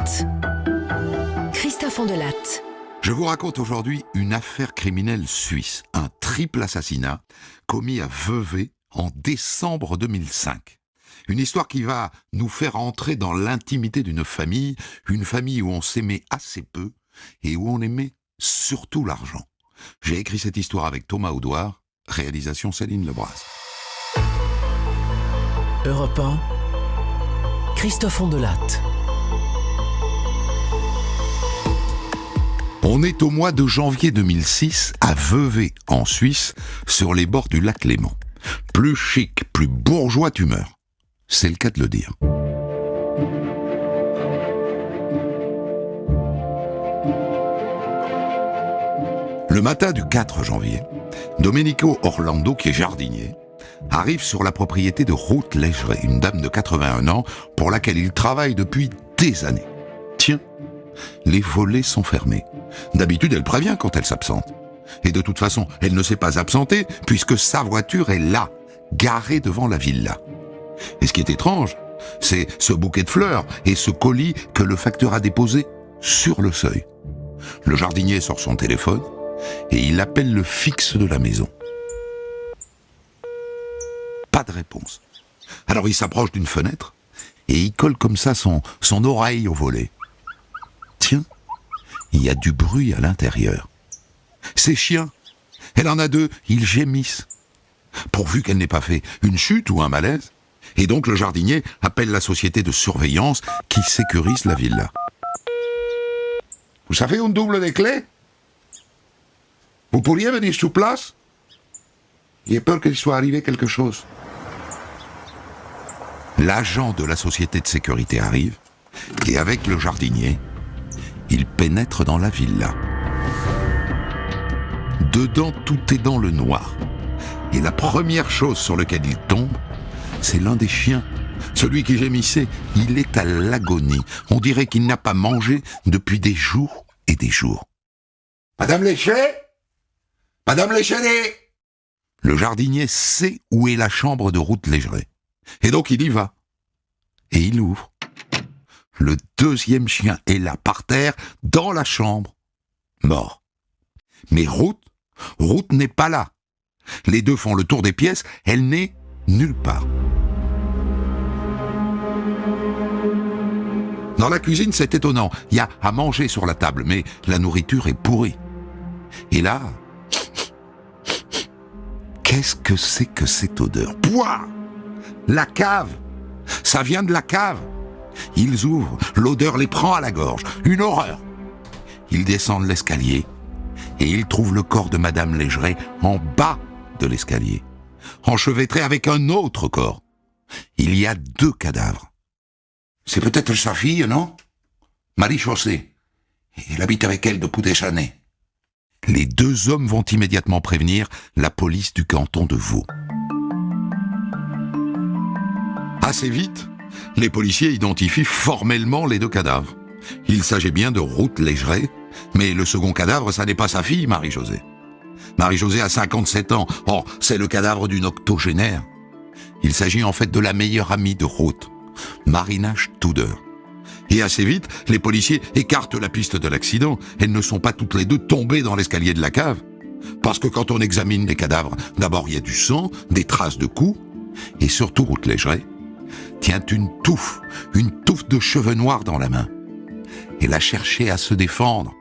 Enquête. Christophe Ondelatte. Je vous raconte aujourd'hui une affaire criminelle suisse, un triple assassinat commis à Vevey en décembre 2005. Une histoire qui va nous faire entrer dans l'intimité d'une famille, une famille où on s'aimait assez peu et où on aimait surtout l'argent. J'ai écrit cette histoire avec Thomas Audouard, réalisation Céline Lebras. Europe 1, Christophe Ondelatte. On est au mois de janvier 2006 à Vevey, en Suisse, sur les bords du lac Léman. Plus chic, plus bourgeois tu meurs. C'est le cas de le dire. Le matin du 4 janvier, Domenico Orlando, qui est jardinier, arrive sur la propriété de Ruth Legeret, une dame de 81 ans pour laquelle il travaille depuis des années. Tiens, les volets sont fermés. D'habitude, elle prévient quand elle s'absente. Et de toute façon, elle ne s'est pas absentée puisque sa voiture est là, garée devant la villa. Et ce qui est étrange, c'est ce bouquet de fleurs et ce colis que le facteur a déposé sur le seuil. Le jardinier sort son téléphone et il appelle le fixe de la maison. Pas de réponse. Alors il s'approche d'une fenêtre et il colle comme ça son oreille au volet. Tiens, il y a du bruit à l'intérieur. Ces chiens, elle en a deux, ils gémissent. Pourvu qu'elle n'ait pas fait une chute ou un malaise. Et donc le jardinier appelle la société de surveillance qui sécurise la villa. Vous savez une double des clés? Vous pourriez venir sur place? J'ai peur qu'il soit arrivé quelque chose. L'agent de la société de sécurité arrive et avec le jardinier, il pénètre dans la villa. Dedans, tout est dans le noir. Et la première chose sur laquelle il tombe, c'est l'un des chiens. Celui qui gémissait, il est à l'agonie. On dirait qu'il n'a pas mangé depuis des jours et des jours. Madame Legeret? Madame Legeret? Le jardinier sait où est la chambre de Ruth Legeret. Et donc il y va. Et il ouvre. Le deuxième chien est là, par terre, dans la chambre, mort. Mais Ruth n'est pas là. Les deux font le tour des pièces, elle n'est nulle part. Dans la cuisine, c'est étonnant. Il y a à manger sur la table, mais la nourriture est pourrie. Et là, qu'est-ce que c'est que cette odeur? Pouah! La cave! Ça vient de la cave! Ils ouvrent, l'odeur les prend à la gorge. Une horreur! Ils descendent l'escalier et ils trouvent le corps de Madame Legeret en bas de l'escalier, enchevêtré avec un autre corps. Il y a deux cadavres. C'est peut-être sa fille, non? Marie-Chaussée. Il habite avec elle depuis des années. Les deux hommes vont immédiatement prévenir la police du canton de Vaud. Assez vite, les policiers identifient formellement les deux cadavres. Il s'agit bien de Ruth Legeret, mais le second cadavre, ça n'est pas sa fille, Marie-Josée. Marie-Josée a 57 ans. Or, c'est le cadavre d'une octogénaire. Il s'agit en fait de la meilleure amie de Ruth, Marina Studer. Et assez vite, les policiers écartent la piste de l'accident. Elles ne sont pas toutes les deux tombées dans l'escalier de la cave. Parce que quand on examine les cadavres, d'abord il y a du sang, des traces de coups, et surtout Ruth Legeret tient une touffe de cheveux noirs dans la main. Elle a cherché à se défendre.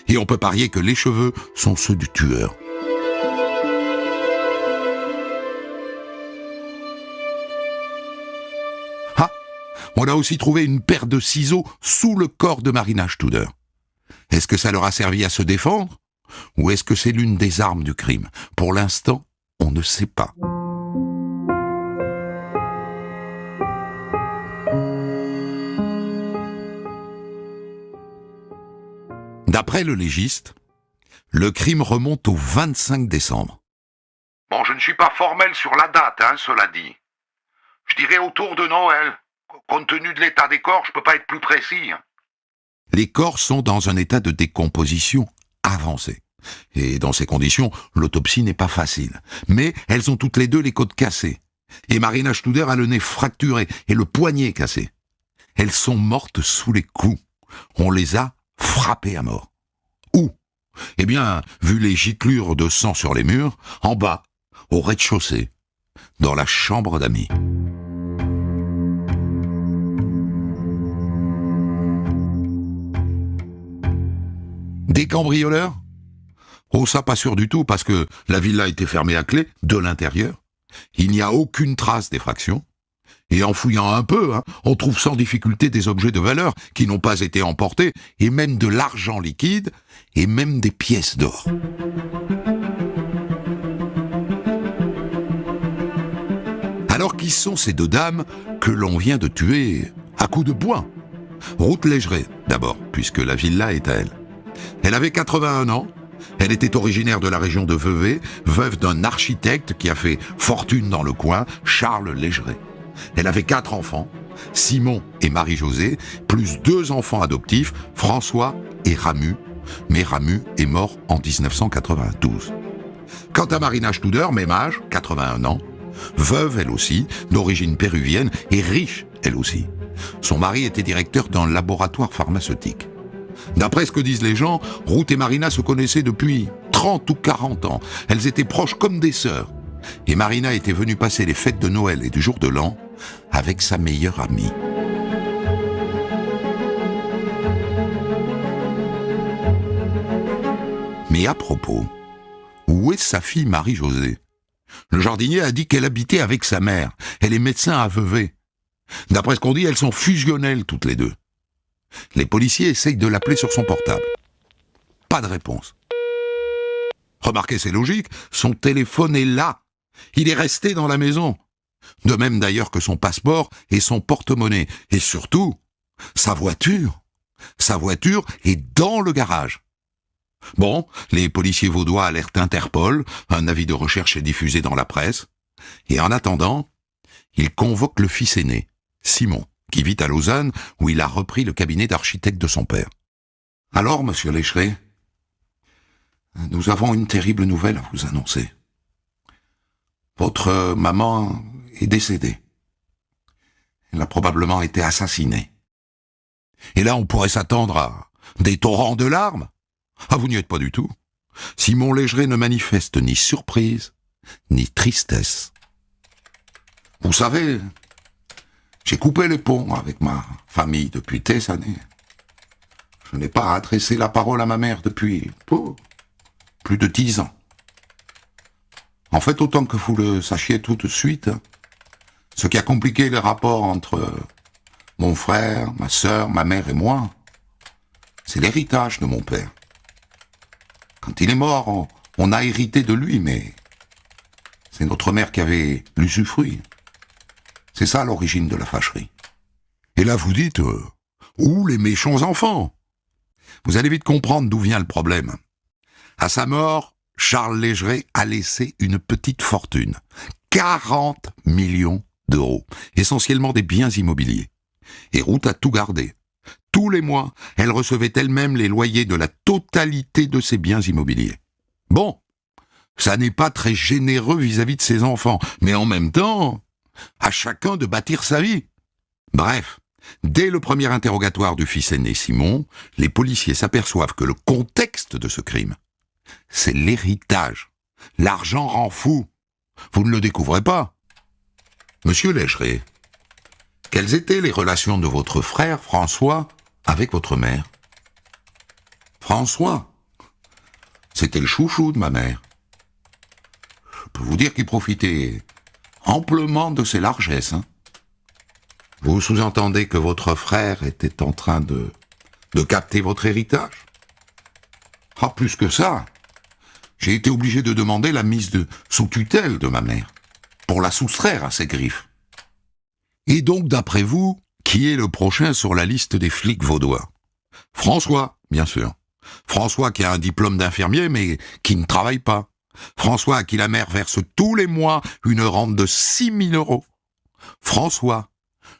Et on peut parier que les cheveux sont ceux du tueur. Ah, on a aussi trouvé une paire de ciseaux sous le corps de Marina Studer. Est-ce que ça leur a servi à se défendre? Ou est-ce que c'est l'une des armes du crime? Pour l'instant, on ne sait pas. D'après le légiste, le crime remonte au 25 décembre. Bon, je ne suis pas formel sur la date, cela dit. Je dirais autour de Noël. Compte tenu de l'état des corps, je peux pas être plus précis. Les corps sont dans un état de décomposition avancé. Et dans ces conditions, l'autopsie n'est pas facile. Mais elles ont toutes les deux les côtes cassées. Et Marina Studer a le nez fracturé et le poignet cassé. Elles sont mortes sous les coups. on les a frappés à mort. Où? Eh bien, vu les giclures de sang sur les murs, en bas, au rez-de-chaussée, dans la chambre d'amis. Des cambrioleurs? Oh, ça pas sûr du tout, parce que la villa était fermée à clé, de l'intérieur. Il n'y a aucune trace d'effraction. Et en fouillant un peu, on trouve sans difficulté des objets de valeur qui n'ont pas été emportés, et même de l'argent liquide, et même des pièces d'or. Alors qui sont ces deux dames que l'on vient de tuer à coups de poing? Ruth Légeret, d'abord, puisque la villa est à elle. Elle avait 81 ans, elle était originaire de la région de Vevey, veuve d'un architecte qui a fait fortune dans le coin, Charles Légeret. Elle avait 4 enfants, Simon et Marie-Josée, plus 2 enfants adoptifs, François et Ramu, mais Ramu est mort en 1992. Quant à Marina Studer, même âge, 81 ans, veuve elle aussi, d'origine péruvienne et riche elle aussi. Son mari était directeur d'un laboratoire pharmaceutique. D'après ce que disent les gens, Ruth et Marina se connaissaient depuis 30 ou 40 ans. Elles étaient proches comme des sœurs. Et Marina était venue passer les fêtes de Noël et du jour de l'an avec sa meilleure amie. Mais à propos, où est sa fille Marie-Josée? Le jardinier a dit qu'elle habitait avec sa mère. Elle est médecin à Vevey. D'après ce qu'on dit, elles sont fusionnelles toutes les deux. Les policiers essayent de l'appeler sur son portable. Pas de réponse. Remarquez, c'est logique, son téléphone est là. Il est resté dans la maison. De même d'ailleurs que son passeport et son porte-monnaie. Et surtout, sa voiture. Sa voiture est dans le garage. Bon, les policiers vaudois alertent Interpol, un avis de recherche est diffusé dans la presse. Et en attendant, ils convoquent le fils aîné, Simon, qui vit à Lausanne, où il a repris le cabinet d'architecte de son père. Alors, monsieur Légeret, nous avons une terrible nouvelle à vous annoncer. Votre maman est décédée. Elle a probablement été assassinée. Et là, on pourrait s'attendre à des torrents de larmes. Ah, vous n'y êtes pas du tout. Simon Légeret ne manifeste ni surprise, ni tristesse. Vous savez, j'ai coupé les ponts avec ma famille depuis des années. Je n'ai pas adressé la parole à ma mère depuis plus de 10 ans. En fait, autant que vous le sachiez tout de suite, ce qui a compliqué les rapports entre mon frère, ma sœur, ma mère et moi, c'est l'héritage de mon père. Quand il est mort, on a hérité de lui, mais c'est notre mère qui avait l'usufruit. C'est ça l'origine de la fâcherie. Et là, vous dites, où les méchants enfants? Vous allez vite comprendre d'où vient le problème. À sa mort, Charles Légeret a laissé une petite fortune. 40 millions d'euros, essentiellement des biens immobiliers. Et Ruth a tout gardé. Tous les mois, elle recevait elle-même les loyers de la totalité de ses biens immobiliers. Bon, ça n'est pas très généreux vis-à-vis de ses enfants, mais en même temps, à chacun de bâtir sa vie. Bref, dès le premier interrogatoire du fils aîné Simon, les policiers s'aperçoivent que le contexte de ce crime, c'est l'héritage. L'argent rend fou. Vous ne le découvrez pas. Monsieur Légeret, quelles étaient les relations de votre frère François avec votre mère? François, c'était le chouchou de ma mère. Je peux vous dire qu'il profitait amplement de ses largesses. Vous sous-entendez que votre frère était en train de capter votre héritage? Ah, plus que ça, j'ai été obligé de demander la mise sous tutelle de ma mère, pour la soustraire à ses griffes. Et donc, d'après vous, qui est le prochain sur la liste des flics vaudois? François, bien sûr. François qui a un diplôme d'infirmier, mais qui ne travaille pas. François à qui la mère verse tous les mois une rente de 6 000 euros. François,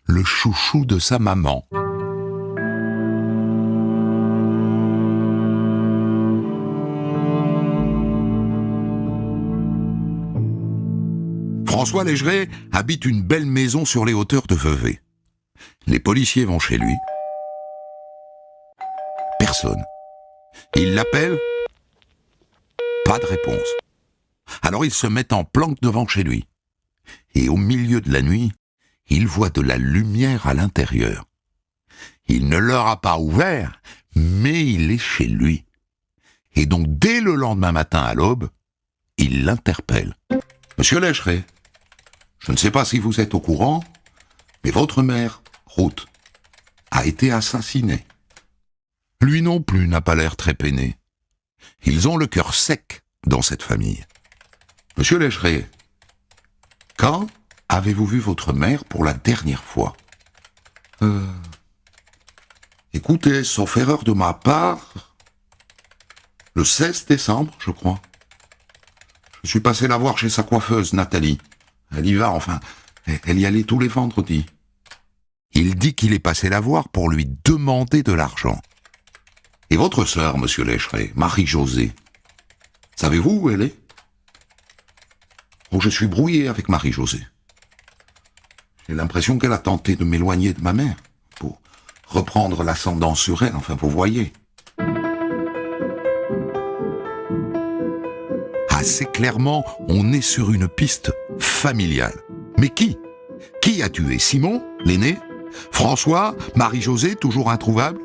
le chouchou de sa maman. François Légeret habite une belle maison sur les hauteurs de Vevey. Les policiers vont chez lui. Personne. Il l'appelle, pas de réponse. Alors il se met en planque devant chez lui. Et au milieu de la nuit, il voit de la lumière à l'intérieur. Il ne leur a pas ouvert, mais il est chez lui. Et donc dès le lendemain matin à l'aube, il l'interpelle. « Monsieur Lécheret, je ne sais pas si vous êtes au courant, mais votre mère, Ruth, a été assassinée. » Lui non plus n'a pas l'air très peiné. Ils ont le cœur sec dans cette famille. « Monsieur Lécheret, quand avez-vous vu votre mère pour la dernière fois ?»« Écoutez, sauf erreur de ma part, le 16 décembre, je crois. Je suis passé la voir chez sa coiffeuse, Nathalie. Elle y va, enfin, elle y allait tous les vendredis. » Il dit qu'il est passé la voir pour lui demander de l'argent. « Et votre sœur, monsieur Lécheret, Marie-Josée, savez-vous où elle est ?»« Oh, je suis brouillé avec Marie-Josée. J'ai l'impression qu'elle a tenté de m'éloigner de ma mère, pour reprendre l'ascendant sur elle, enfin, vous voyez. » Assez clairement, on est sur une piste familiale. Mais qui ? Qui a tué Simon, l'aîné ? François ? Marie-Josée, toujours introuvable ?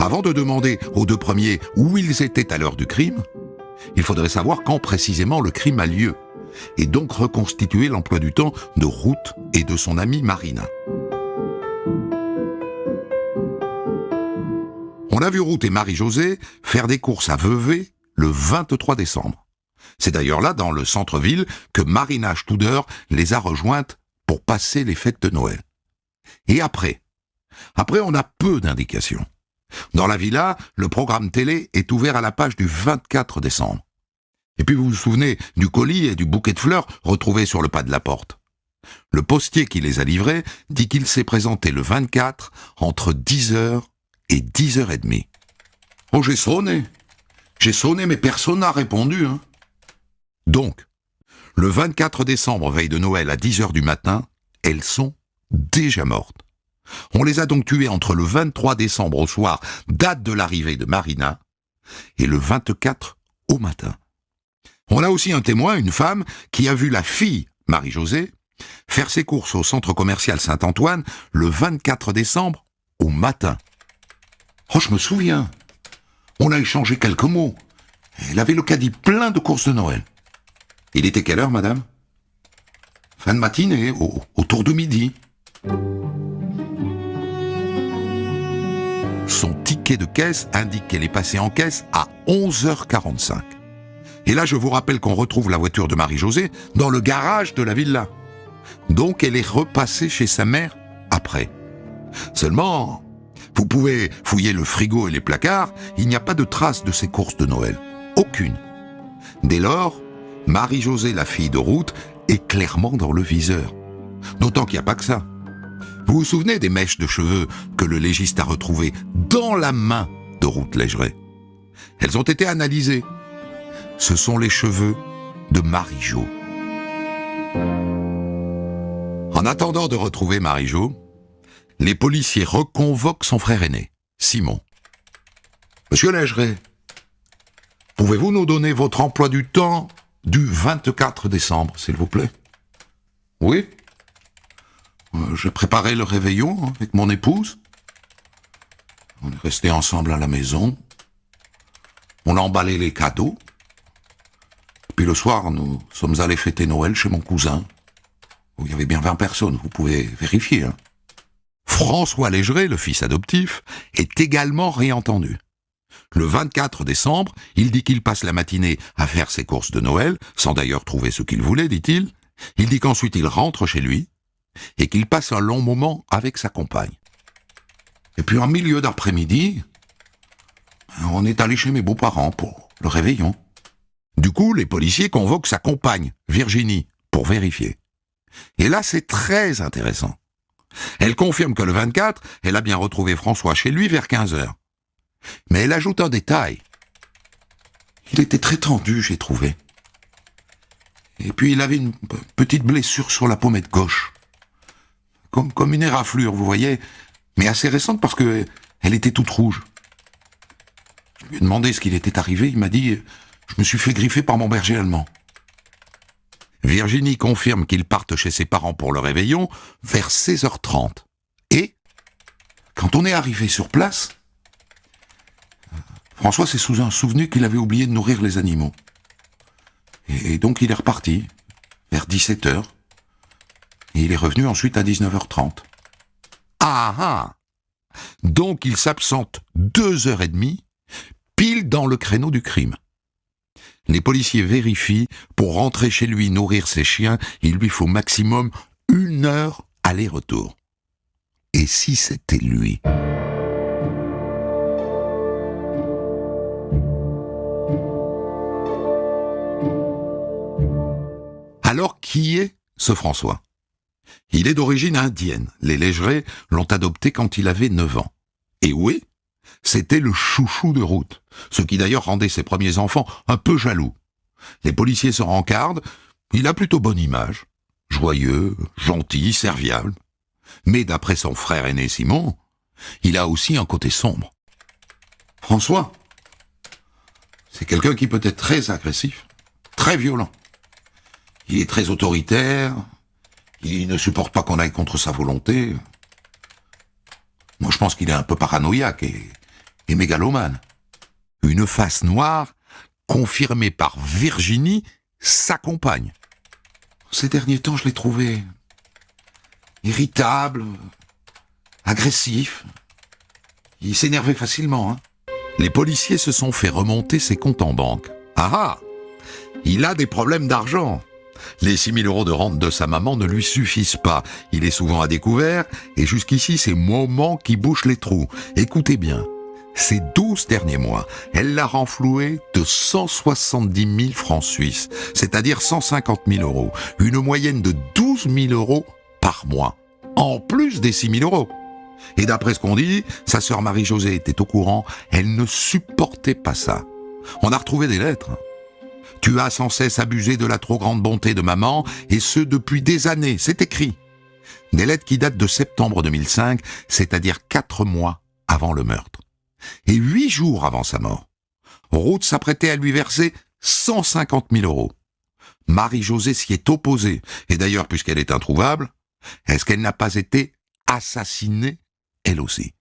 Avant de demander aux deux premiers où ils étaient à l'heure du crime, il faudrait savoir quand précisément le crime a lieu, et donc reconstituer l'emploi du temps de Ruth et de son amie Marina. On a vu Ruth et Marie-Josée faire des courses à Vevey le 23 décembre. C'est d'ailleurs là, dans le centre-ville, que Marina Studer les a rejointes pour passer les fêtes de Noël. Et après, on a peu d'indications. Dans la villa, le programme télé est ouvert à la page du 24 décembre. Et puis vous vous souvenez du colis et du bouquet de fleurs retrouvés sur le pas de la porte. Le postier qui les a livrés dit qu'il s'est présenté le 24 entre 10h et 10h30. Oh, j'ai sonné, mais personne n'a répondu, hein. Donc, le 24 décembre, veille de Noël à 10h du matin, elles sont déjà mortes. On les a donc tuées entre le 23 décembre au soir, date de l'arrivée de Marina, et le 24 au matin. On a aussi un témoin, une femme, qui a vu la fille, Marie-Josée, faire ses courses au centre commercial Saint-Antoine le 24 décembre au matin. Oh, je me souviens. On a échangé quelques mots. Elle avait le caddie plein de courses de Noël. Il était quelle heure, madame ? Fin de matinée, autour de midi. Son ticket de caisse indique qu'elle est passée en caisse à 11h45. Et là, je vous rappelle qu'on retrouve la voiture de Marie-Josée dans le garage de la villa. Donc, elle est repassée chez sa mère après. Seulement, vous pouvez fouiller le frigo et les placards, il n'y a pas de trace de ces courses de Noël. Aucune. Dès lors, Marie-Josée, la fille de Ruth, est clairement dans le viseur. D'autant qu'il n'y a pas que ça. Vous vous souvenez des mèches de cheveux que le légiste a retrouvées dans la main de Ruth Lécheret ? Elles ont été analysées. Ce sont les cheveux de Marie-Jo. En attendant de retrouver Marie-Jo, les policiers reconvoquent son frère aîné, Simon. « Monsieur Lécheret, pouvez-vous nous donner votre emploi du temps du 24 décembre, s'il vous plaît ? » « Oui. J'ai préparé le réveillon avec mon épouse. On est restés ensemble à la maison. On a emballé les cadeaux. Puis le soir, nous sommes allés fêter Noël chez mon cousin. Il y avait bien 20 personnes, vous pouvez vérifier. Hein. François Lécheret, le fils adoptif, est également réentendu. Le 24 décembre, il dit qu'il passe la matinée à faire ses courses de Noël, sans d'ailleurs trouver ce qu'il voulait, dit-il. Il dit qu'ensuite il rentre chez lui et qu'il passe un long moment avec sa compagne. Et puis en milieu d'après-midi, on est allé chez mes beaux-parents pour le réveillon. Du coup, les policiers convoquent sa compagne, Virginie, pour vérifier. Et là, c'est très intéressant. Elle confirme que le 24, elle a bien retrouvé François chez lui vers 15h. Mais elle ajoute un détail. Il était très tendu, j'ai trouvé. Et puis il avait une petite blessure sur la pommette gauche. Comme une éraflure, vous voyez, mais assez récente parce que Elle était toute rouge. Je lui ai demandé ce qu'il était arrivé. Il m'a dit « Je me suis fait griffer par mon berger allemand ». Virginie confirme qu'ils partent chez ses parents pour le réveillon vers 16h30. Et, quand on est arrivé sur place, François s'est souvenu qu'il avait oublié de nourrir les animaux. Et donc il est reparti, vers 17h. Et il est revenu ensuite à 19h30. Ah ah! Donc il s'absente 2h30, pile dans le créneau du crime. Les policiers vérifient, pour rentrer chez lui nourrir ses chiens, il lui faut maximum 1 heure aller-retour. Et si c'était lui? Alors qui est ce François? Il est d'origine indienne. Les Légerets l'ont adopté quand il avait 9 ans. Et oui, c'était le chouchou de Ruth, ce qui d'ailleurs rendait ses premiers enfants un peu jaloux. Les policiers se rencardent, il a plutôt bonne image, joyeux, gentil, serviable. Mais d'après son frère aîné Simon, il a aussi un côté sombre. François, c'est quelqu'un qui peut être très agressif, très violent. Il est très autoritaire, il ne supporte pas qu'on aille contre sa volonté. Moi, je pense qu'il est un peu paranoïaque et mégalomane. Une face noire confirmée par Virginie, sa compagne. Ces derniers temps, je l'ai trouvé irritable, agressif. Il s'énervait facilement. Les policiers se sont fait remonter ses comptes en banque. Ah ah! Il a des problèmes d'argent. Les 6 000 € de rente de sa maman ne lui suffisent pas. Il est souvent à découvert, et jusqu'ici, c'est maman qui bouche les trous. Écoutez bien, ces 12 derniers mois, elle l'a renfloué de 170 000 francs suisses, c'est-à-dire 150 000 €, une moyenne de 12 000 € par mois, en plus des 6 000 €. Et d'après ce qu'on dit, sa sœur Marie-Josée était au courant, elle ne supportait pas ça. On a retrouvé des lettres. Tu as sans cesse abusé de la trop grande bonté de maman, et ce depuis des années, c'est écrit. Des lettres qui datent de septembre 2005, c'est-à-dire 4 mois avant le meurtre. Et 8 jours avant sa mort, Ruth s'apprêtait à lui verser 150 000 €. Marie-Josée s'y est opposée, et d'ailleurs, puisqu'elle est introuvable, est-ce qu'elle n'a pas été assassinée, elle aussi?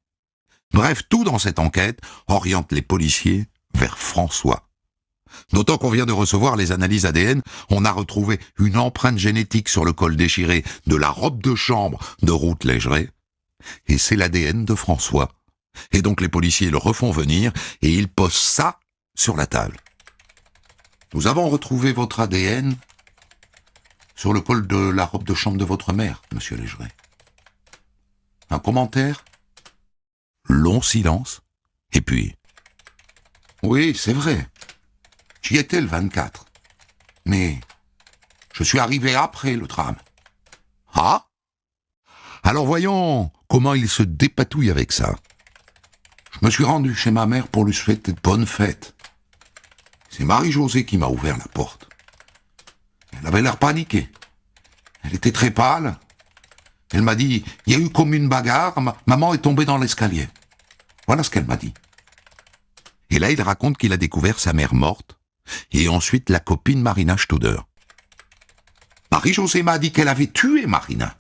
Bref, tout dans cette enquête oriente les policiers vers François. D'autant qu'on vient de recevoir les analyses ADN, on a retrouvé une empreinte génétique sur le col déchiré de la robe de chambre de Ruth Légeré, et c'est l'ADN de François. Et donc les policiers le refont venir, et ils posent ça sur la table. Nous avons retrouvé votre ADN sur le col de la robe de chambre de votre mère, monsieur Légeré. Un commentaire? Long silence, et puis... Oui, c'est vrai. J'y étais le 24. Mais je suis arrivé après le drame. Ah? Alors voyons comment il se dépatouille avec ça. Je me suis rendu chez ma mère pour lui souhaiter de bonnes fêtes. C'est Marie-Josée qui m'a ouvert la porte. Elle avait l'air paniquée. Elle était très pâle. Elle m'a dit, il y a eu comme une bagarre, maman est tombée dans l'escalier. Voilà ce qu'elle m'a dit. Et là, il raconte qu'il a découvert sa mère morte, et ensuite la copine Marina Studer. Marie-Josée m'a dit qu'elle avait tué Marina,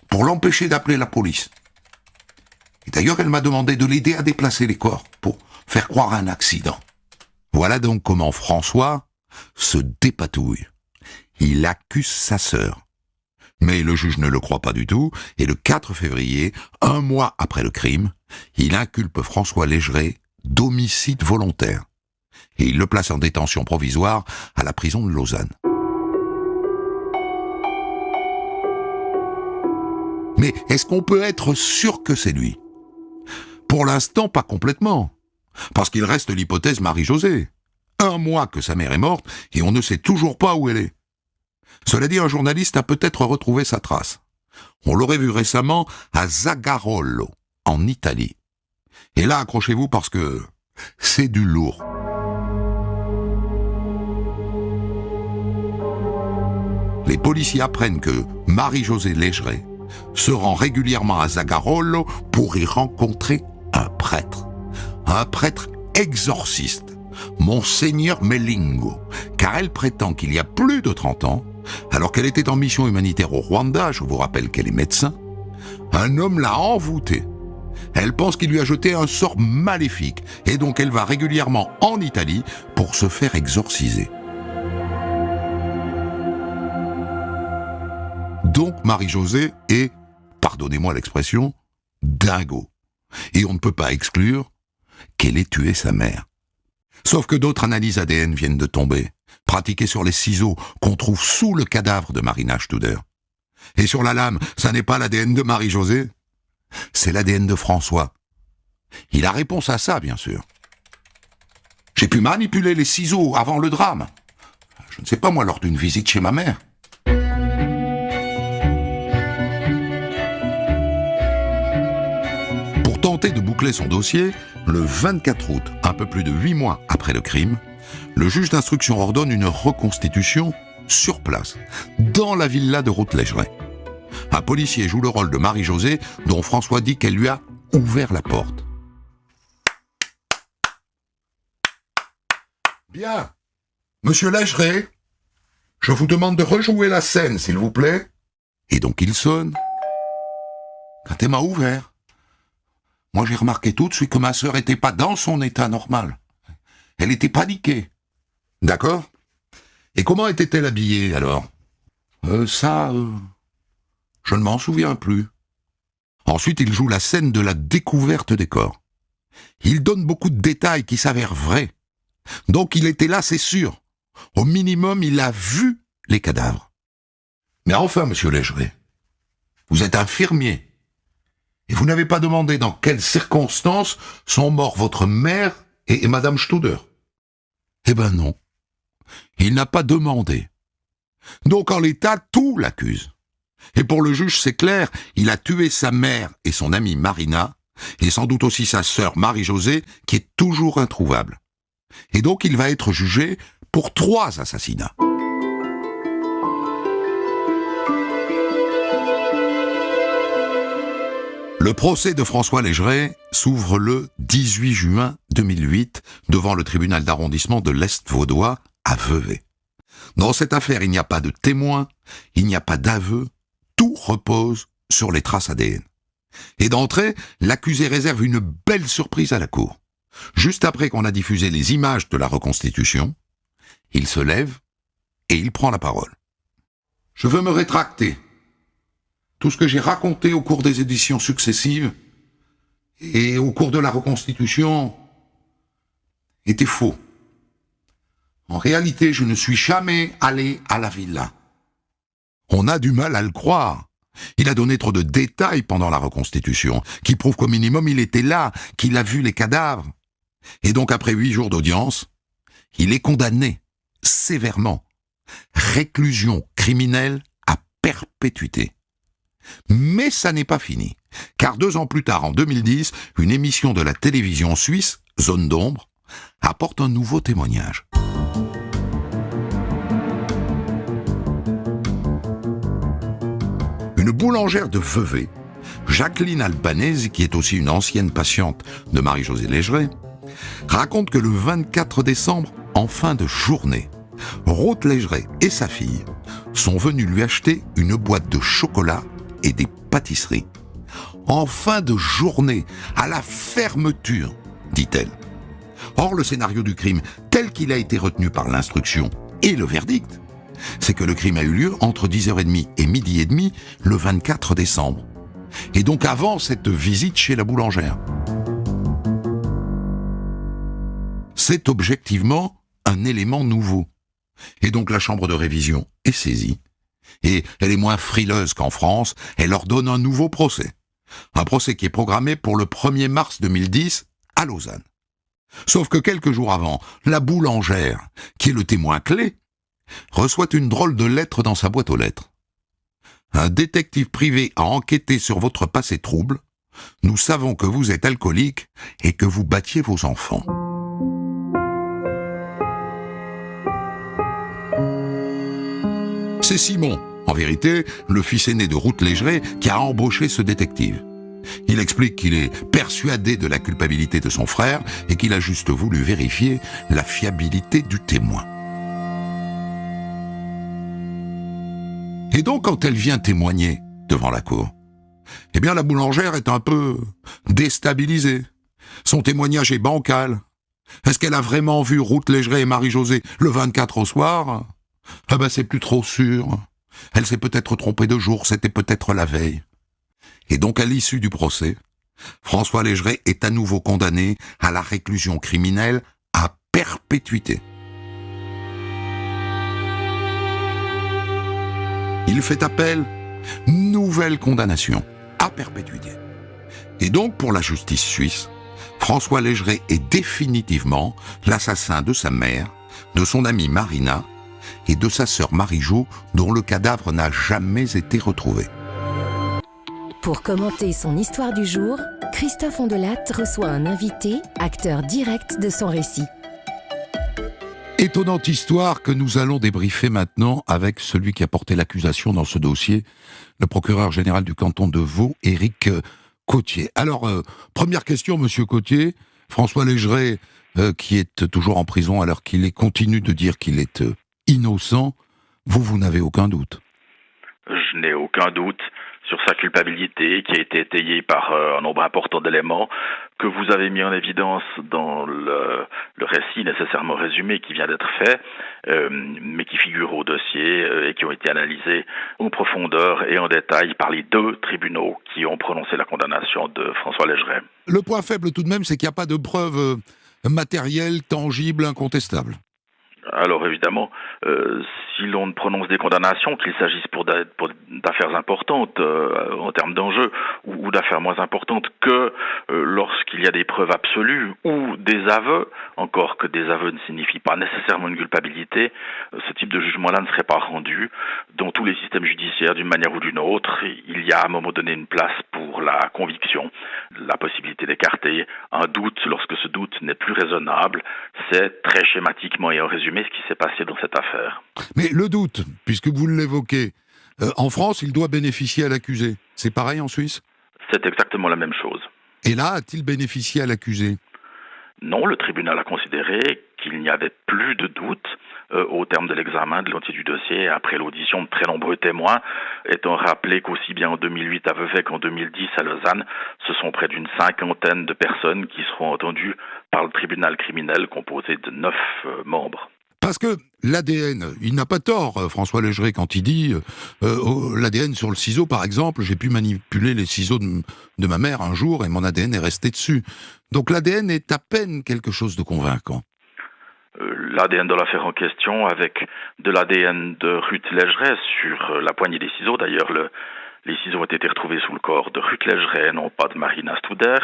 pour l'empêcher d'appeler la police. Et d'ailleurs, elle m'a demandé de l'aider à déplacer les corps, pour faire croire à un accident. Voilà donc comment François se dépatouille. Il accuse sa sœur. Mais le juge ne le croit pas du tout, et le 4 février, 1 mois après le crime, il inculpe François Légeré d'homicide volontaire. Et il le place en détention provisoire à la prison de Lausanne. Mais est-ce qu'on peut être sûr que c'est lui? Pour l'instant, pas complètement. Parce qu'il reste l'hypothèse Marie-Josée. 1 mois que sa mère est morte, et on ne sait toujours pas où elle est. Cela dit, un journaliste a peut-être retrouvé sa trace. On l'aurait vu récemment à Zagarolo, en Italie. Et là, accrochez-vous parce que c'est du lourd. Les policiers apprennent que Marie-Josée Légeré se rend régulièrement à Zagarolo pour y rencontrer un prêtre exorciste, Monseigneur Melingo, car elle prétend qu'il y a plus de 30 ans, alors qu'elle était en mission humanitaire au Rwanda, je vous rappelle qu'elle est médecin, un homme l'a envoûtée. Elle pense qu'il lui a jeté un sort maléfique, et donc elle va régulièrement en Italie pour se faire exorciser. Donc Marie-Josée est, pardonnez-moi l'expression, dingo. Et on ne peut pas exclure qu'elle ait tué sa mère. Sauf que d'autres analyses ADN viennent de tomber, pratiquées sur les ciseaux qu'on trouve sous le cadavre de Marina Studer. Et sur la lame, ça n'est pas l'ADN de Marie-Josée, c'est l'ADN de François. Il a réponse à ça, bien sûr. J'ai pu manipuler les ciseaux avant le drame. Je ne sais pas, moi, lors d'une visite chez ma mère. Pour tenter de boucler son dossier, le 24 août, un peu plus de 8 mois après le crime, le juge d'instruction ordonne une reconstitution sur place, dans la villa de Routledgeret. Un policier joue le rôle de Marie-Josée, dont François dit qu'elle lui a ouvert la porte. Bien. Monsieur Legeret, je vous demande de rejouer la scène, s'il vous plaît. Et donc il sonne. Quand elle m'a ouvert, moi j'ai remarqué tout de suite que ma sœur n'était pas dans son état normal. Elle était paniquée. D'accord ? Et comment était-elle habillée, alors ? Je ne m'en souviens plus. Ensuite, il joue la scène de la découverte des corps. Il donne beaucoup de détails qui s'avèrent vrais. Donc il était là, c'est sûr. Au minimum, il a vu les cadavres. Mais enfin, monsieur Legeret, vous êtes infirmier. Et vous n'avez pas demandé dans quelles circonstances sont morts votre mère et madame Studer. Eh ben non. Il n'a pas demandé. Donc en l'état, tout l'accuse. Et pour le juge, c'est clair, il a tué sa mère et son amie Marina, et sans doute aussi sa sœur Marie-Josée, qui est toujours introuvable. Et donc il va être jugé pour 3 assassinats. Le procès de François Legeret s'ouvre le 18 juin 2008 devant le tribunal d'arrondissement de l'Est vaudois à Vevey. Dans cette affaire, il n'y a pas de témoins, il n'y a pas d'aveu, tout repose sur les traces ADN. Et d'entrée, l'accusé réserve une belle surprise à la cour. Juste après qu'on a diffusé les images de la reconstitution, il se lève et il prend la parole. Je veux me rétracter. Tout ce que j'ai raconté au cours des éditions successives et au cours de la reconstitution était faux. En réalité, je ne suis jamais allé à la villa. On a du mal à le croire. Il a donné trop de détails pendant la reconstitution, qui prouvent qu'au minimum il était là, qu'il a vu les cadavres. Et donc après 8 jours d'audience, il est condamné, sévèrement. Réclusion criminelle à perpétuité. Mais ça n'est pas fini, car 2 ans plus tard, en 2010, une émission de la télévision suisse, Zone d'ombre, apporte un nouveau témoignage. Une boulangère de Vevey, Jacqueline Albanese, qui est aussi une ancienne patiente de Marie-Josée Legeret, raconte que le 24 décembre, en fin de journée, Ruth Legeret et sa fille sont venus lui acheter une boîte de chocolat et des pâtisseries. En fin de journée, à la fermeture, dit-elle. Or, le scénario du crime, tel qu'il a été retenu par l'instruction et le verdict, c'est que le crime a eu lieu entre 10h30 et 12h30 le 24 décembre. Et donc avant cette visite chez la boulangère. C'est objectivement un élément nouveau. Et donc la chambre de révision est saisie. Et elle est moins frileuse qu'en France, elle ordonne un nouveau procès. Un procès qui est programmé pour le 1er mars 2010 à Lausanne. Sauf que quelques jours avant, la boulangère, qui est le témoin clé, reçoit une drôle de lettre dans sa boîte aux lettres. Un détective privé a enquêté sur votre passé trouble. Nous savons que vous êtes alcoolique et que vous battiez vos enfants. C'est Simon, En vérité, le fils aîné de Ruth Légeret qui a embauché ce détective. Il explique qu'il est persuadé de la culpabilité de son frère et qu'il a juste voulu vérifier la fiabilité du témoin. Et donc, quand elle vient témoigner devant la cour, eh bien, la boulangère est un peu déstabilisée. Son témoignage est bancal. Est-ce qu'elle a vraiment vu Ruth Légeret et Marie-Josée le 24 au soir ? Ah ben, c'est plus trop sûr. Elle s'est peut-être trompée de jour, c'était peut-être la veille. Et donc, à l'issue du procès, François Légeret est à nouveau condamné à la réclusion criminelle à perpétuité. Il fait appel, nouvelle condamnation à perpétuité. Et donc, pour la justice suisse, François Légeret est définitivement l'assassin de sa mère, de son amie Marina et de sa sœur Marie-Jo, dont le cadavre n'a jamais été retrouvé. Pour commenter son histoire du jour, Christophe Ondelat reçoit un invité, acteur direct de son récit. Étonnante histoire que nous allons débriefer maintenant avec celui qui a porté l'accusation dans ce dossier, le procureur général du canton de Vaud, Éric Cottier. Alors, première question, monsieur Cottier. François Légeret, qui est toujours en prison alors qu'il continue de dire qu'il est innocent, vous n'avez aucun doute? Je n'ai aucun doute sur sa culpabilité, qui a été étayée par un nombre important d'éléments que vous avez mis en évidence dans le récit nécessairement résumé qui vient d'être fait, mais qui figurent au dossier et qui ont été analysés en profondeur et en détail par les deux tribunaux qui ont prononcé la condamnation de François Légeret. Le point faible tout de même, c'est qu'il n'y a pas de preuves matérielles, tangibles, incontestables. Alors évidemment, si l'on prononce des condamnations, qu'il s'agisse pour d'affaires importantes en termes d'enjeux ou d'affaires moins importantes que lorsqu'il y a des preuves absolues ou des aveux, encore que des aveux ne signifient pas nécessairement une culpabilité, ce type de jugement-là ne serait pas rendu. Dans tous les systèmes judiciaires, d'une manière ou d'une autre, il y a à un moment donné une place pour la conviction, la possibilité d'écarter un doute lorsque ce doute n'est plus raisonnable. C'est très schématiquement et en résumé ce qui s'est passé dans cette affaire. Mais le doute, puisque vous l'évoquez, en France, il doit bénéficier à l'accusé. C'est pareil en Suisse ? C'est exactement la même chose. Et là, a-t-il bénéficié à l'accusé ? Non, le tribunal a considéré qu'il n'y avait plus de doute au terme de l'examen de l'entier du dossier, après l'audition de très nombreux témoins, étant rappelé qu'aussi bien en 2008 à Vevey qu'en 2010 à Lausanne, ce sont près d'une 50aine de personnes qui seront entendues par le tribunal criminel composé de 9 membres. Parce que l'ADN, il n'a pas tort, François Légeret, quand il dit l'ADN sur le ciseau, par exemple, j'ai pu manipuler les ciseaux de ma mère un jour et mon ADN est resté dessus. Donc l'ADN est à peine quelque chose de convaincant. L'ADN de l'affaire en question, avec de l'ADN de Ruth Légeret sur la poignée des ciseaux, d'ailleurs les ciseaux ont été retrouvés sous le corps de Ruth Légeret, non pas de Marina Studer.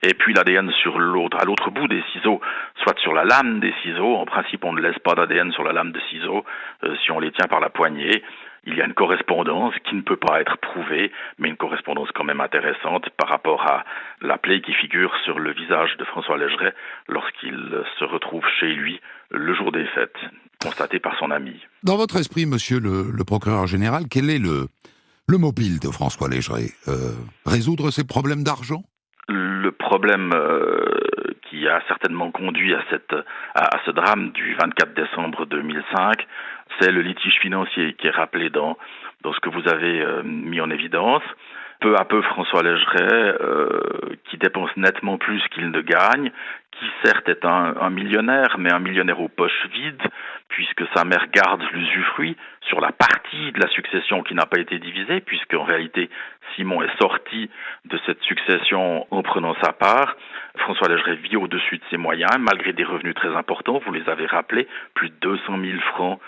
Et puis l'ADN à l'autre bout des ciseaux, soit sur la lame des ciseaux. En principe, on ne laisse pas d'ADN sur la lame de ciseaux si on les tient par la poignée. Il y a une correspondance qui ne peut pas être prouvée, mais une correspondance quand même intéressante par rapport à la plaie qui figure sur le visage de François Légeret lorsqu'il se retrouve chez lui le jour des fêtes, constatée par son ami. Dans votre esprit, monsieur le procureur général, quel est le mobile de François Légeret? Résoudre ses problèmes d'argent? Le problème qui a certainement conduit à ce drame du 24 décembre 2005, c'est le litige financier qui est rappelé dans ce que vous avez mis en évidence. Peu à peu, François Légeret, qui dépense nettement plus qu'il ne gagne, qui certes est un millionnaire, mais un millionnaire aux poches vides, puisque sa mère garde l'usufruit sur la partie de la succession qui n'a pas été divisée, puisque en réalité Simon est sorti de cette succession en prenant sa part. François Légeret vit au-dessus de ses moyens, malgré des revenus très importants, vous les avez rappelés, plus de 200 000 francs,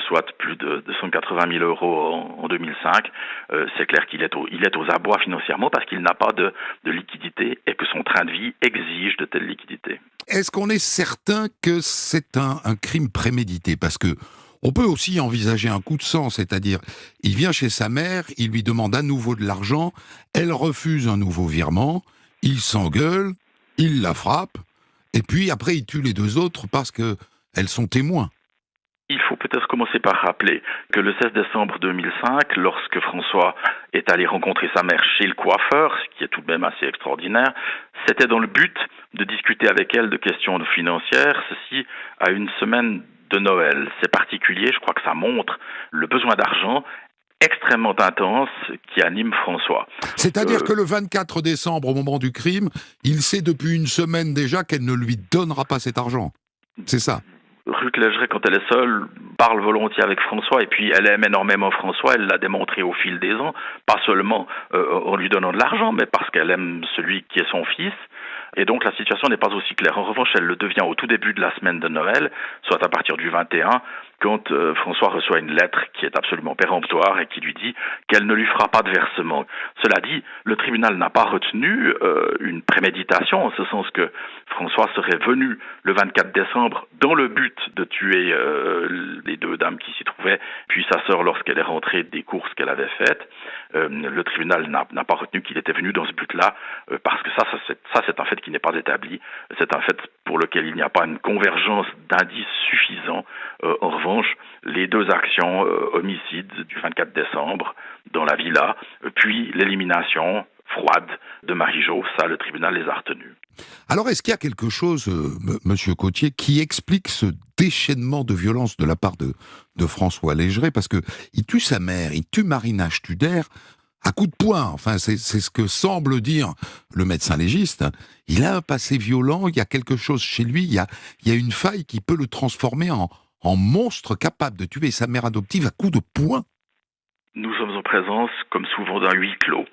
soit plus de 280 000 euros en 2005. C'est clair qu'il est aux abois financièrement parce qu'il n'a pas de liquidité et que son train de vie exige de telles liquidités. Est-ce qu'on est certain que c'est un crime prémédité? Parce que on peut aussi envisager un coup de sang, c'est-à-dire, il vient chez sa mère, il lui demande à nouveau de l'argent, elle refuse un nouveau virement, il s'engueule, il la frappe, et puis après il tue les deux autres parce qu'elles sont témoins. Il faut peut-être commencer par rappeler que le 16 décembre 2005, lorsque François est allé rencontrer sa mère chez le coiffeur, ce qui est tout de même assez extraordinaire, c'était dans le but de discuter avec elle de questions financières, ceci à une semaine de Noël. C'est particulier, je crois que ça montre le besoin d'argent extrêmement intense qui anime François. C'est-à-dire que le 24 décembre, au moment du crime, il sait depuis une semaine déjà qu'elle ne lui donnera pas cet argent. C'est ça. Ruth Légeret, quand elle est seule, parle volontiers avec François, et puis elle aime énormément François, elle l'a démontré au fil des ans, pas seulement en lui donnant de l'argent, mais parce qu'elle aime celui qui est son fils. Et donc la situation n'est pas aussi claire. En revanche, elle le devient au tout début de la semaine de Noël, soit à partir du 21, quand François reçoit une lettre qui est absolument péremptoire et qui lui dit qu'elle ne lui fera pas de versement. Cela dit, le tribunal n'a pas retenu une préméditation, en ce sens que François serait venu le 24 décembre dans le but de tuer les deux dames qui s'y trouvaient, puis sa sœur lorsqu'elle est rentrée des courses qu'elle avait faites. Le tribunal n'a pas retenu qu'il était venu dans ce but-là, parce que ça c'est un fait qui n'est pas établi. C'est un fait pour lequel il n'y a pas une convergence d'indices suffisants. En revanche, les deux actions homicides du 24 décembre dans la villa, puis l'élimination froide de Marie-Jo, ça, le tribunal les a retenus. Alors, est-ce qu'il y a quelque chose, Monsieur Cottier, qui explique ce déchaînement de violence de la part de François Légeret? Parce que il tue sa mère, il tue Marina Studer à coups de poing. Enfin, c'est ce que semble dire le médecin légiste. Il a un passé violent, il y a quelque chose chez lui, il y a une faille qui peut le transformer en monstre capable de tuer sa mère adoptive à coups de poing. Nous sommes en présence, comme souvent, d'un huis clos.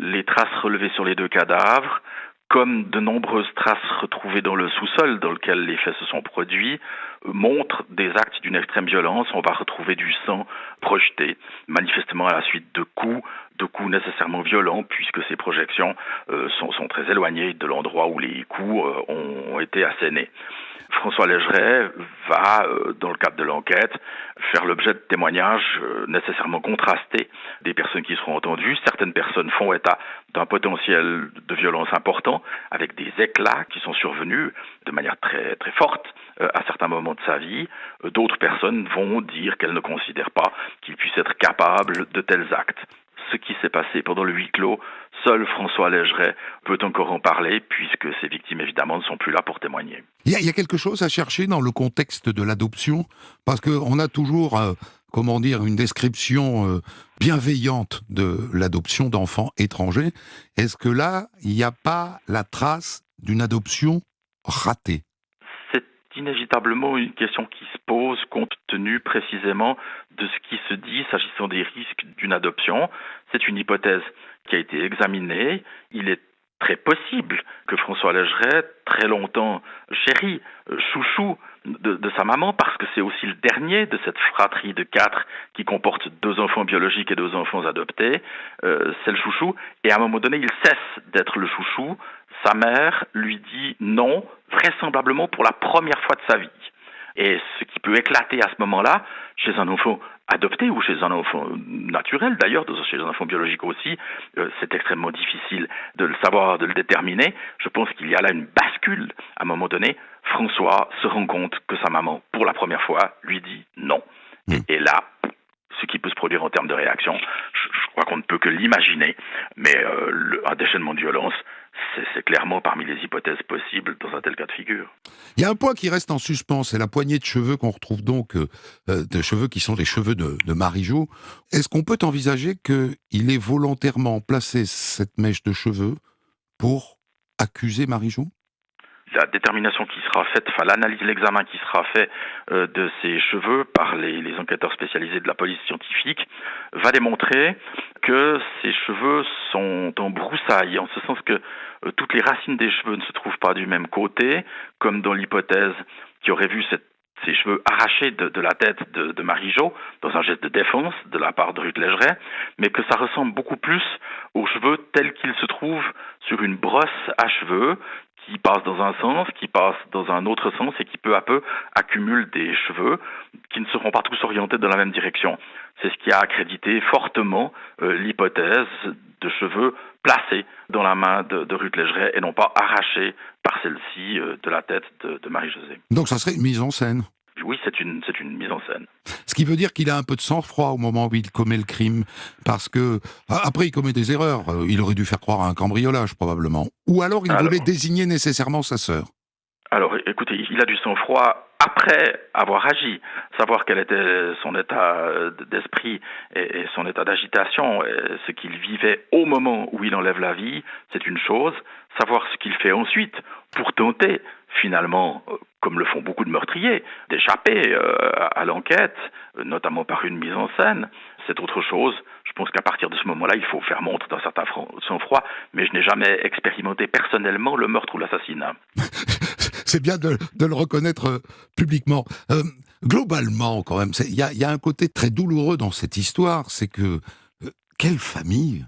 Les traces relevées sur les deux cadavres, comme de nombreuses traces retrouvées dans le sous-sol dans lequel les faits se sont produits, montrent des actes d'une extrême violence. On va retrouver du sang projeté, manifestement à la suite de coups nécessairement violents, puisque ces projections sont très éloignées de l'endroit où les coups ont été assénés. François Légeret va, dans le cadre de l'enquête, faire l'objet de témoignages nécessairement contrastés des personnes qui seront entendues. Certaines personnes font état d'un potentiel de violence important, avec des éclats qui sont survenus de manière très, très forte à certains moments de sa vie. D'autres personnes vont dire qu'elles ne considèrent pas qu'il puisse être capable de tels actes. Ce qui s'est passé pendant le huis clos, seul François Légeret peut encore en parler, puisque ses victimes, évidemment, ne sont plus là pour témoigner. Il y a quelque chose à chercher dans le contexte de l'adoption, parce qu'on a toujours, une description bienveillante de l'adoption d'enfants étrangers. Est-ce que là, il n'y a pas la trace d'une adoption ratée ? C'est inévitablement une question qui se pose compte tenu précisément de ce qui se dit s'agissant des risques d'une adoption. C'est une hypothèse qui a été examinée. Il est très possible que François Légeret, très longtemps chéri, chouchou de sa maman, parce que c'est aussi le dernier de cette fratrie de 4 qui comporte 2 enfants biologiques et 2 enfants adoptés, c'est le chouchou, et à un moment donné, il cesse d'être le chouchou. Sa mère lui dit non, vraisemblablement pour la première fois de sa vie. Et ce qui peut éclater à ce moment-là, chez un enfant adopté ou chez un enfant naturel d'ailleurs, chez un enfant biologique aussi, c'est extrêmement difficile de le savoir, de le déterminer. Je pense qu'il y a là une bascule. À un moment donné, François se rend compte que sa maman, pour la première fois, lui dit non. Et là, ce qui peut se produire en termes de réaction, je crois qu'on ne peut que l'imaginer, mais un déchaînement de violence, c'est clairement parmi les hypothèses possibles dans un tel cas de figure. Il y a un point qui reste en suspens, c'est la poignée de cheveux qu'on retrouve donc, des cheveux qui sont les cheveux de Marie-Jo. Est-ce qu'on peut envisager qu'il ait volontairement placé cette mèche de cheveux pour accuser Marie-Jo ? La détermination qui sera faite, l'analyse, l'examen qui sera fait de ces cheveux par les enquêteurs spécialisés de la police scientifique va démontrer que ces cheveux sont en broussailles, en ce sens que toutes les racines des cheveux ne se trouvent pas du même côté, comme dans l'hypothèse qui aurait vu ces cheveux arrachés de la tête de Marie-Jo, dans un geste de défense de la part de Ruth Légeret, mais que ça ressemble beaucoup plus aux cheveux tels qu'ils se trouvent sur une brosse à cheveux, qui passe dans un sens, qui passe dans un autre sens et qui peu à peu accumule des cheveux qui ne seront pas tous orientés dans la même direction. C'est ce qui a accrédité fortement l'hypothèse de cheveux placés dans la main de Ruth Légeret et non pas arrachés par celle-ci de la tête de Marie-Josée. Donc ça serait une mise en scène ? Oui, c'est une mise en scène. Ce qui veut dire qu'il a un peu de sang-froid au moment où il commet le crime, parce que après il commet des erreurs. Il aurait dû faire croire à un cambriolage probablement, ou alors il voulait désigner nécessairement sa sœur. Alors, écoutez, il a du sang-froid après avoir agi, savoir quel était son état d'esprit et son état d'agitation, ce qu'il vivait au moment où il enlève la vie, c'est une chose. Savoir ce qu'il fait ensuite pour tenter, finalement, comme le font beaucoup de meurtriers, d'échapper à l'enquête, notamment par une mise en scène, c'est autre chose. Je pense qu'à partir de ce moment-là, il faut faire montre d'un certain sang-froid, mais je n'ai jamais expérimenté personnellement le meurtre ou l'assassinat. C'est bien de le reconnaître publiquement. Globalement, quand même, il y a un côté très douloureux dans cette histoire, c'est que quelle famille,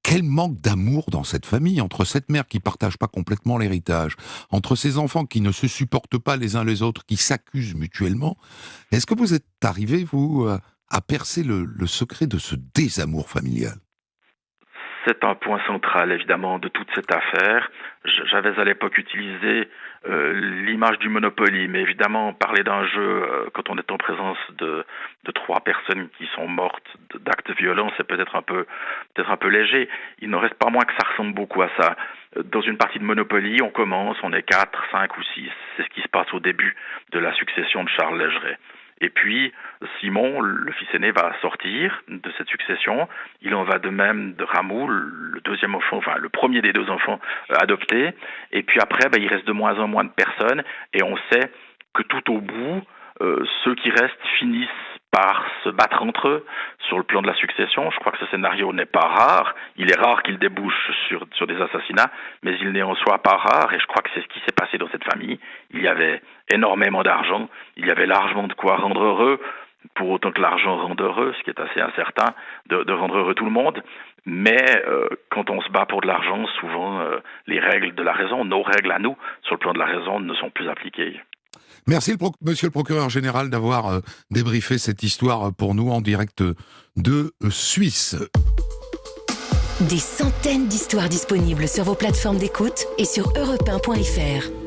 quel manque d'amour dans cette famille, entre cette mère qui partage pas complètement l'héritage, entre ces enfants qui ne se supportent pas les uns les autres, qui s'accusent mutuellement. Est-ce que vous êtes arrivé, vous, à percer le secret de ce désamour familial ? C'est un point central, évidemment, de toute cette affaire. J'avais à l'époque utilisé l'image du Monopoly, mais évidemment, parler d'un jeu quand on est en présence de 3 personnes qui sont mortes d'actes violents, c'est peut-être un peu léger. Il n'en reste pas moins que ça ressemble beaucoup à ça. Dans une partie de Monopoly, on commence, on est 4, 5 ou 6. C'est ce qui se passe au début de la succession de Charles Légerey. Et puis, Simon, le fils aîné, va sortir de cette succession. Il en va de même de Rameau, le deuxième enfant, enfin le premier des 2 enfants adoptés. Et puis après, il reste de moins en moins de personnes. Et on sait que tout au bout, ceux qui restent finissent par se battre entre eux sur le plan de la succession. Je crois que ce scénario n'est pas rare. Il est rare qu'il débouche sur des assassinats, mais il n'est en soi pas rare, et je crois que c'est ce qui s'est passé dans cette famille. Il y avait énormément d'argent, il y avait largement de quoi rendre heureux, pour autant que l'argent rende heureux, ce qui est assez incertain, de rendre heureux tout le monde. Mais quand on se bat pour de l'argent, souvent les règles de la raison, nos règles à nous, sur le plan de la raison, ne sont plus appliquées. Merci, monsieur le procureur général, d'avoir débriefé cette histoire pour nous en direct de Suisse. Des centaines d'histoires disponibles sur vos plateformes d'écoute et sur europe1.fr.